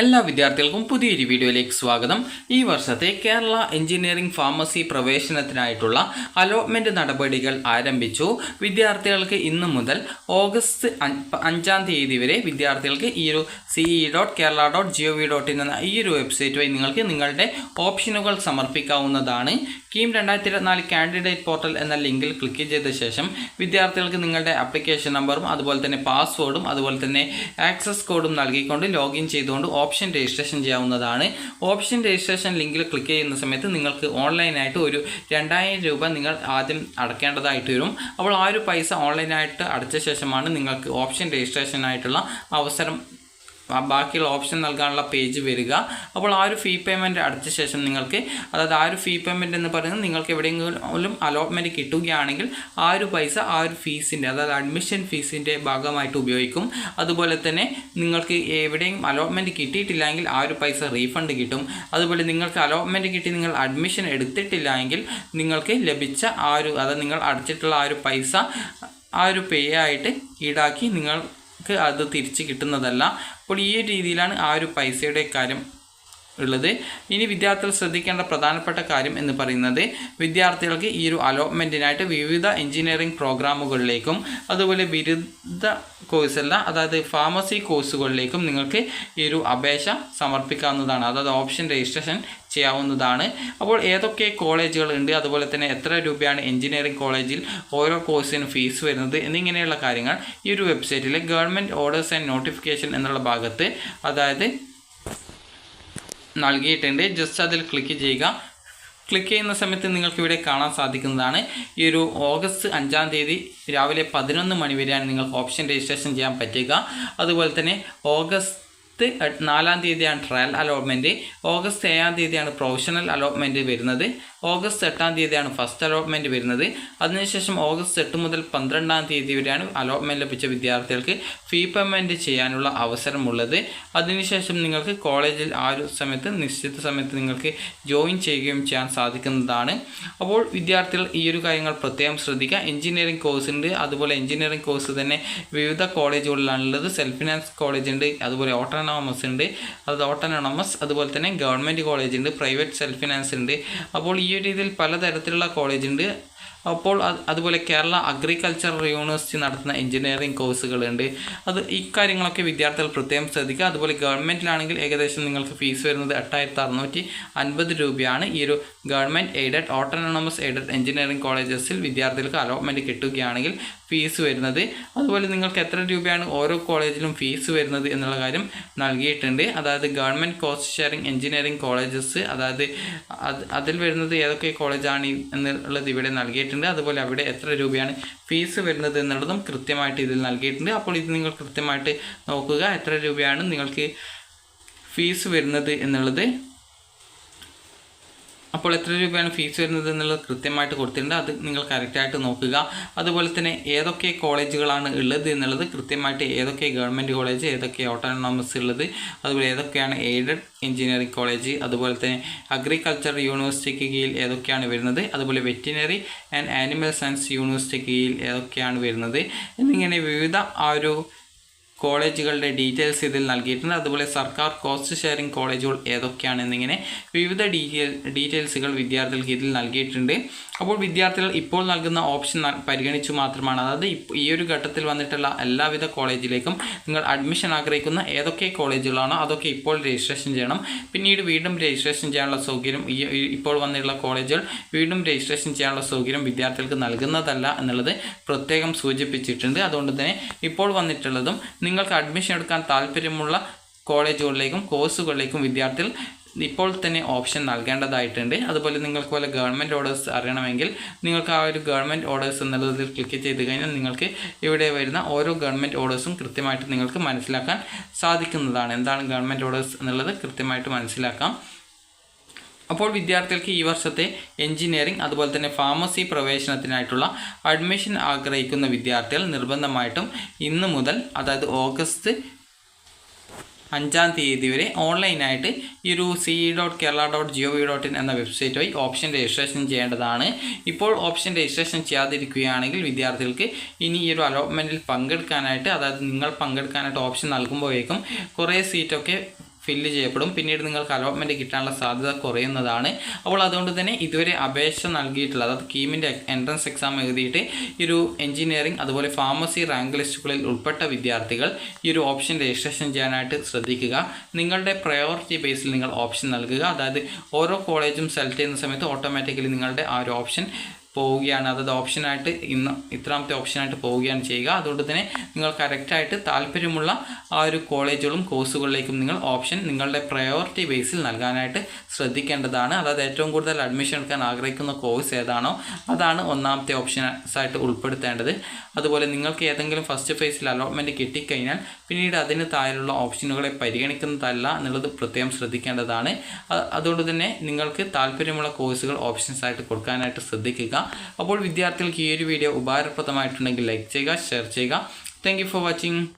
എല്ലാ വിദ്യാർത്ഥികൾക്കും പുതിയൊരു വീഡിയോയിലേക്ക് സ്വാഗതം. ഈ വർഷത്തെ കേരള എഞ്ചിനീയറിംഗ് ഫാർമസി പ്രവേശനത്തിനായിട്ടുള്ള അലോട്ട്മെൻറ്റ് നടപടികൾ ആരംഭിച്ചു. വിദ്യാർത്ഥികൾക്ക് ഇന്നു മുതൽ ഓഗസ്റ്റ് 5-ാം തീയതി വരെ വിദ്യാർത്ഥികൾക്ക് ഈ ഒരു ce.kerala.gov.in എന്ന ഈ ഒരു വെബ്സൈറ്റ് വഴി നിങ്ങൾക്ക് നിങ്ങളുടെ ഓപ്ഷനുകൾ സമർപ്പിക്കാവുന്നതാണ്. കീം 2024 കാൻഡിഡേറ്റ് പോർട്ടൽ എന്ന ലിങ്കിൽ ക്ലിക്ക് ചെയ്ത ശേഷം വിദ്യാർത്ഥികൾക്ക് നിങ്ങളുടെ ആപ്ലിക്കേഷൻ നമ്പറും അതുപോലെ തന്നെ പാസ്വേഡും അതുപോലെ തന്നെ ആക്സസ് കോഡും നൽകിക്കൊണ്ട് ലോഗിൻ ചെയ്തുകൊണ്ട് ഓപ്ഷൻ രജിസ്ട്രേഷൻ ചെയ്യാവുന്നതാണ്. ഓപ്ഷൻ രജിസ്ട്രേഷൻ ലിങ്കിൽ ക്ലിക്ക് ചെയ്യുന്ന സമയത്ത് നിങ്ങൾക്ക് ഓൺലൈനായിട്ട് ഒരു 2000 രൂപ നിങ്ങൾ ആദ്യം അടയ്ക്കേണ്ടതായിട്ട് വരും. അപ്പോൾ ആ ഒരു പൈസ ഓൺലൈനായിട്ട് അടച്ച ശേഷമാണ് നിങ്ങൾക്ക് ഓപ്ഷൻ രജിസ്ട്രേഷനായിട്ടുള്ള അവസരം ബാക്കിയുള്ള ഓപ്ഷൻ നൽകാനുള്ള പേജ് വരിക. അപ്പോൾ ആ ഒരു ഫീ പേയ്മെൻറ്റ് അടച്ച ശേഷം നിങ്ങൾക്ക് അതായത് ആ ഒരു ഫീ പേയ്മെൻറ്റ് എന്ന് പറയുന്നത് നിങ്ങൾക്ക് എവിടെയെങ്കിലും അലോട്ട്മെൻറ്റ് കിട്ടുകയാണെങ്കിൽ ആ ഒരു പൈസ ആ ഒരു ഫീസിൻ്റെ അതായത് അഡ്മിഷൻ ഫീസിൻ്റെ ഭാഗമായിട്ട് ഉപയോഗിക്കും. അതുപോലെ തന്നെ നിങ്ങൾക്ക് എവിടെയും അലോട്ട്മെൻറ്റ് കിട്ടിയിട്ടില്ലെങ്കിൽ ആ ഒരു പൈസ റീഫണ്ട് കിട്ടും. അതുപോലെ നിങ്ങൾക്ക് അലോട്ട്മെൻറ്റ് കിട്ടി നിങ്ങൾ അഡ്മിഷൻ എടുത്തിട്ടില്ല എങ്കിൽ നിങ്ങൾക്ക് ലഭിച്ച ആ ഒരു അതായത് നിങ്ങൾ അടച്ചിട്ടുള്ള ആ ഒരു പൈസ ആ ഒരു പേ ആയിട്ട് ഈടാക്കി നിങ്ങൾക്ക് അത് തിരിച്ച് കിട്ടുന്നതല്ല. അപ്പോൾ ഈ രീതിയിലാണ് ആ ഒരു പൈസയുടെ കാര്യം ഉള്ളത്. ഇനി വിദ്യാർത്ഥികൾ ശ്രദ്ധിക്കേണ്ട പ്രധാനപ്പെട്ട കാര്യം എന്ന് പറയുന്നത് വിദ്യാർത്ഥികൾക്ക് ഈ ഒരു അലോട്ട്മെൻറ്റിനായിട്ട് വിവിധ എഞ്ചിനീയറിംഗ് പ്രോഗ്രാമുകളിലേക്കും അതുപോലെ ബിരുദ കോഴ്സല്ല അതായത് ഫാർമസി കോഴ്സുകളിലേക്കും നിങ്ങൾക്ക് ഈ ഒരു അപേക്ഷ സമർപ്പിക്കാവുന്നതാണ്. അതായത് ഓപ്ഷൻ രജിസ്ട്രേഷൻ ചെയ്യാവുന്നതാണ്. അപ്പോൾ ഏതൊക്കെ കോളേജുകളുണ്ട് അതുപോലെ തന്നെ എത്ര രൂപയാണ് എഞ്ചിനീയറിംഗ് കോളേജിൽ ഓരോ കോഴ്സിനും ഫീസ് വരുന്നത് എന്നിങ്ങനെയുള്ള കാര്യങ്ങൾ ഈ ഒരു വെബ്സൈറ്റിലെ ഗവൺമെൻറ് ഓർഡേഴ്സ് ആൻഡ് നോട്ടിഫിക്കേഷൻ എന്നുള്ള ഭാഗത്ത് അതായത് നൽകിയിട്ടുണ്ട്. ജസ്റ്റ് അതിൽ ക്ലിക്ക് ചെയ്യുക. ക്ലിക്ക് ചെയ്യുന്ന സമയത്ത് നിങ്ങൾക്ക് ഇവിടെ കാണാൻ സാധിക്കുന്നതാണ് ഈ ഒരു ഓഗസ്റ്റ് 5-ാം തീയതി രാവിലെ 11 മണി വരെയാണ് നിങ്ങൾക്ക് ഓപ്ഷൻ രജിസ്ട്രേഷൻ ചെയ്യാൻ പറ്റുക. അതുപോലെ തന്നെ ഓഗസ്റ്റ് 4-ാം തീയതിയാണ് ട്രയൽ അലോട്ട്മെൻറ്റ്. ഓഗസ്റ്റ് 7-ാം തീയതിയാണ് പ്രൊഫഷണൽ അലോട്ട്മെൻറ്റ് വരുന്നത്. ഓഗസ്റ്റ് 8-ാം തീയതിയാണ് ഫസ്റ്റ് അലോട്ട്മെൻറ്റ് വരുന്നത്. അതിനുശേഷം ഓഗസ്റ്റ് 8 മുതൽ 12-ാം തീയതി വരെയാണ് അലോട്ട്മെൻറ്റ് ലഭിച്ച വിദ്യാർത്ഥികൾക്ക് ഫീ പേയ്മെൻറ്റ് ചെയ്യാനുള്ള അവസരമുള്ളത്. അതിനുശേഷം നിങ്ങൾക്ക് കോളേജിൽ ആ ഒരു സമയത്ത് നിശ്ചിത സമയത്ത് നിങ്ങൾക്ക് ജോയിൻ ചെയ്യുകയും ചെയ്യാൻ സാധിക്കുന്നതാണ്. അപ്പോൾ വിദ്യാർത്ഥികൾ ഈ ഒരു കാര്യങ്ങൾ പ്രത്യേകം ശ്രദ്ധിക്കുക. എഞ്ചിനീയറിംഗ് കോഴ്സ് ഉണ്ട്. അതുപോലെ എഞ്ചിനീയറിംഗ് കോഴ്സ് തന്നെ വിവിധ കോളേജുകളിലാണുള്ളത്. സെൽഫ് ഫിനാൻസ് കോളേജ് ഉണ്ട്, അതുപോലെ ഓട്ടോണോമസ് ഉണ്ട്, അത് ഓട്ടോണോമസ് അതുപോലെ തന്നെ ഗവൺമെൻറ് കോളേജ് ഉണ്ട്, പ്രൈവറ്റ് സെൽഫ് ഫിനാൻസ് ഉണ്ട്. അപ്പോൾ ഈ ഒരു രീതിയിൽ പലതരത്തിലുള്ള കോളേജ് ഉണ്ട്. അപ്പോൾ അതുപോലെ കേരള അഗ്രികൾച്ചറൽ യൂണിവേഴ്സിറ്റി നടത്തുന്ന എഞ്ചിനീയറിംഗ് കോഴ്സുകളുണ്ട്. ഈ കാര്യങ്ങളൊക്കെ വിദ്യാർത്ഥികൾ പ്രത്യേകം ശ്രദ്ധിക്കുക. അതുപോലെ ഗവൺമെൻറ്റിലാണെങ്കിൽ ഏകദേശം നിങ്ങൾക്ക് ഫീസ് വരുന്നത് 8650 രൂപയാണ്. ഈ ഒരു government aided autonomous aided engineering കോളേജസിൽ വിദ്യാർത്ഥികൾക്ക് അലോട്ട്മെൻറ്റ് കിട്ടുകയാണെങ്കിൽ ഫീസ് വരുന്നത്. അതുപോലെ നിങ്ങൾക്ക് എത്ര രൂപയാണ് ഓരോ കോളേജിലും ഫീസ് വരുന്നത് എന്നുള്ള കാര്യം നൽകിയിട്ടുണ്ട്. അതായത് government cost sharing engineering colleges അതായത് അതിൽ വരുന്നത് ഏതൊക്കെ കോളേജാണ് എന്നുള്ളത് ഇവിടെ നൽകിയിട്ടുണ്ട്. അതുപോലെ അവിടെ എത്ര രൂപയാണ് ഫീസ് വരുന്നത് എന്നുള്ളതും കൃത്യമായിട്ട് ഇതിൽ നൽകിയിട്ടുണ്ട്. അപ്പോൾ ഇത് നിങ്ങൾ കൃത്യമായിട്ട് നോക്കുക, എത്ര രൂപയാണ് നിങ്ങൾക്ക് ഫീസ് വരുന്നത് എന്നുള്ളത്. അപ്പോൾ എത്ര രൂപയാണ് ഫീസ് വരുന്നത് എന്നുള്ളത് കൃത്യമായിട്ട് കൊടുത്തിട്ടുണ്ട്. അത് നിങ്ങൾ കറക്റ്റായിട്ട് നോക്കുക. അതുപോലെ തന്നെ ഏതൊക്കെ കോളേജുകളാണ് ഉള്ളത് എന്നുള്ളത് കൃത്യമായിട്ട് ഏതൊക്കെ ഗവൺമെൻറ് കോളേജ് ഏതൊക്കെ ഓട്ടോണോമസ് ഉള്ളത് അതുപോലെ ഏതൊക്കെയാണ് എയ്ഡഡ് എഞ്ചിനീയറിംഗ് കോളേജ് അതുപോലെ തന്നെ അഗ്രികൾച്ചർ യൂണിവേഴ്സിറ്റിക്ക് കീഴിൽ ഏതൊക്കെയാണ് വരുന്നത് അതുപോലെ വെറ്റിനറി ആൻഡ് ആനിമൽ സയൻസ് യൂണിവേഴ്സിറ്റിക്ക് കീഴിൽ ഏതൊക്കെയാണ് വരുന്നത് എന്നിങ്ങനെ വിവിധ ആ ഒരു കോളേജുകളുടെ ഡീറ്റെയിൽസ് ഇതിൽ നൽകിയിട്ടുണ്ട്. അതുപോലെ സർക്കാർ കോസ്റ്റ് ഷെയറിംഗ് കോളേജുകൾ ഏതൊക്കെയാണെന്നിങ്ങനെ വിവിധ ഡീറ്റെയിൽസുകൾ വിദ്യാർത്ഥികൾക്ക് ഇതിൽ നൽകിയിട്ടുണ്ട്. അപ്പോൾ വിദ്യാർത്ഥികൾ ഇപ്പോൾ നൽകുന്ന ഓപ്ഷൻ പരിഗണിച്ചു മാത്രമാണ് അതായത് ഈ ഒരു ഘട്ടത്തിൽ വന്നിട്ടുള്ള എല്ലാവിധ കോളേജിലേക്കും നിങ്ങൾ അഡ്മിഷൻ ആഗ്രഹിക്കുന്ന ഏതൊക്കെ കോളേജുകളാണോ അതൊക്കെ ഇപ്പോൾ രജിസ്ട്രേഷൻ ചെയ്യണം. പിന്നീട് വീണ്ടും രജിസ്ട്രേഷൻ ചെയ്യാനുള്ള സൗകര്യം ഇപ്പോൾ വന്നിട്ടുള്ള കോളേജുകൾ വീണ്ടും രജിസ്ട്രേഷൻ ചെയ്യാനുള്ള സൗകര്യം വിദ്യാർത്ഥികൾക്ക് നൽകുന്നതല്ല എന്നുള്ളത് പ്രത്യേകം സൂചിപ്പിച്ചിട്ടുണ്ട്. അതുകൊണ്ട് തന്നെ ഇപ്പോൾ വന്നിട്ടുള്ളതും നിങ്ങൾക്ക് അഡ്മിഷൻ എടുക്കാൻ താല്പര്യമുള്ള കോളേജുകളിലേക്കും കോഴ്സുകളിലേക്കും വിദ്യാർത്ഥികൾ ഇപ്പോൾ തന്നെ ഓപ്ഷൻ നൽകേണ്ടതായിട്ടുണ്ട്. അതുപോലെ നിങ്ങൾക്ക് വല്ല ഗവൺമെൻറ് ഓർഡേഴ്സ് അറിയണമെങ്കിൽ നിങ്ങൾക്ക് ആ ഒരു ഗവൺമെൻറ് ഓർഡേഴ്സ് എന്നുള്ളതിൽ ക്ലിക്ക് ചെയ്ത് കഴിഞ്ഞാൽ നിങ്ങൾക്ക് ഇവിടെ വരുന്ന ഓരോ ഗവൺമെൻറ് ഓർഡേഴ്സും കൃത്യമായിട്ട് നിങ്ങൾക്ക് മനസ്സിലാക്കാൻ സാധിക്കുന്നതാണ്. എന്താണ് ഗവൺമെൻറ് ഓർഡേഴ്സ് എന്നുള്ളത് കൃത്യമായിട്ട് മനസ്സിലാക്കാം. അപ്പോൾ വിദ്യാർത്ഥികൾക്ക് ഈ വർഷത്തെ എഞ്ചിനീയറിംഗ് അതുപോലെ തന്നെ ഫാർമസി പ്രവേശനത്തിനായിട്ടുള്ള അഡ്മിഷൻ ആഗ്രഹിക്കുന്ന വിദ്യാർത്ഥികൾ നിർബന്ധമായിട്ടും ഇന്ന് മുതൽ അതായത് ഓഗസ്റ്റ് 5-ാം തീയതി വരെ ഓൺലൈനായിട്ട് ഈ ഒരു ce.kerala.gov.in എന്ന വെബ്സൈറ്റ് വഴി ഓപ്ഷൻ രജിസ്ട്രേഷൻ ചെയ്യേണ്ടതാണ്. ഇപ്പോൾ ഓപ്ഷൻ രജിസ്ട്രേഷൻ ചെയ്യാതിരിക്കുകയാണെങ്കിൽ വിദ്യാർത്ഥികൾക്ക് ഇനി ഈ ഒരു അലോട്ട്മെൻറ്റിൽ പങ്കെടുക്കാനായിട്ട് അതായത് നിങ്ങൾ പങ്കെടുക്കാനായിട്ട് ഓപ്ഷൻ നൽകുമ്പോഴേക്കും കുറേ സീറ്റൊക്കെ ഫില്ല് ചെയ്യപ്പെടും. പിന്നീട് നിങ്ങൾക്ക് അലോട്ട്മെൻറ്റ് കിട്ടാനുള്ള സാധ്യത കുറയുന്നതാണ്. അപ്പോൾ അതുകൊണ്ട് തന്നെ ഇതുവരെ അപേക്ഷ നൽകിയിട്ടുള്ള, അതായത് കീമിൻ്റെ എൻട്രൻസ് എക്സാം എഴുതിയിട്ട് ഈ ഒരു എഞ്ചിനീയറിംഗ് അതുപോലെ ഫാർമസി റാങ്ക് ലിസ്റ്റുകളിൽ ഉൾപ്പെട്ട വിദ്യാർത്ഥികൾ ഈ ഒരു ഓപ്ഷൻ രജിസ്ട്രേഷൻ ചെയ്യാനായിട്ട് ശ്രദ്ധിക്കുക. നിങ്ങളുടെ പ്രയോറിറ്റി ബേസിൽ നിങ്ങൾ ഓപ്ഷൻ നൽകുക. അതായത് ഓരോ കോളേജും സെലക്ട് ചെയ്യുന്ന സമയത്ത് ഓട്ടോമാറ്റിക്കലി നിങ്ങളുടെ ആ ഒരു ഓപ്ഷൻ പോവുകയാണ്, അതായത് ഓപ്ഷനായിട്ട് ഇത്രാമത്തെ ഓപ്ഷനായിട്ട് പോവുകയാണ് ചെയ്യുക. അതുകൊണ്ട് തന്നെ നിങ്ങൾ കറക്റ്റായിട്ട് താല്പര്യമുള്ള ആ ഒരു കോളേജുകളും കോഴ്സുകളിലേക്കും നിങ്ങൾ ഓപ്ഷൻ നിങ്ങളുടെ പ്രയോറിറ്റി ബേസിൽ നൽകാനായിട്ട് ശ്രദ്ധിക്കേണ്ടതാണ്. അതായത് ഏറ്റവും കൂടുതൽ അഡ്മിഷൻ എടുക്കാൻ ആഗ്രഹിക്കുന്ന കോഴ്സ് ഏതാണോ അതാണ് ഒന്നാമത്തെ ഓപ്ഷൻസായിട്ട് ഉൾപ്പെടുത്തേണ്ടത്. അതുപോലെ നിങ്ങൾക്ക് ഏതെങ്കിലും ഫസ്റ്റ് ഫേസിൽ അലോട്ട്മെൻറ്റ് കിട്ടിക്കഴിഞ്ഞാൽ പിന്നീട് അതിന് താഴെയുള്ള ഓപ്ഷനുകളെ പരിഗണിക്കുന്നതല്ല എന്നുള്ളത് പ്രത്യേകം ശ്രദ്ധിക്കേണ്ടതാണ്. അതുകൊണ്ട് തന്നെ നിങ്ങൾക്ക് താല്പര്യമുള്ള കോഴ്സുകൾ ഓപ്ഷൻസായിട്ട് കൊടുക്കാനായിട്ട് ശ്രദ്ധിക്കുക. അപ്പോൾ വിദ്യാർത്ഥികൾക്ക് ഈ ഒരു വീഡിയോ ഉപകാരപ്രദമായിട്ടുണ്ടെങ്കിൽ ലൈക്ക് ചെയ്യുക, ഷെയർ ചെയ്യുക. Thank you for watching.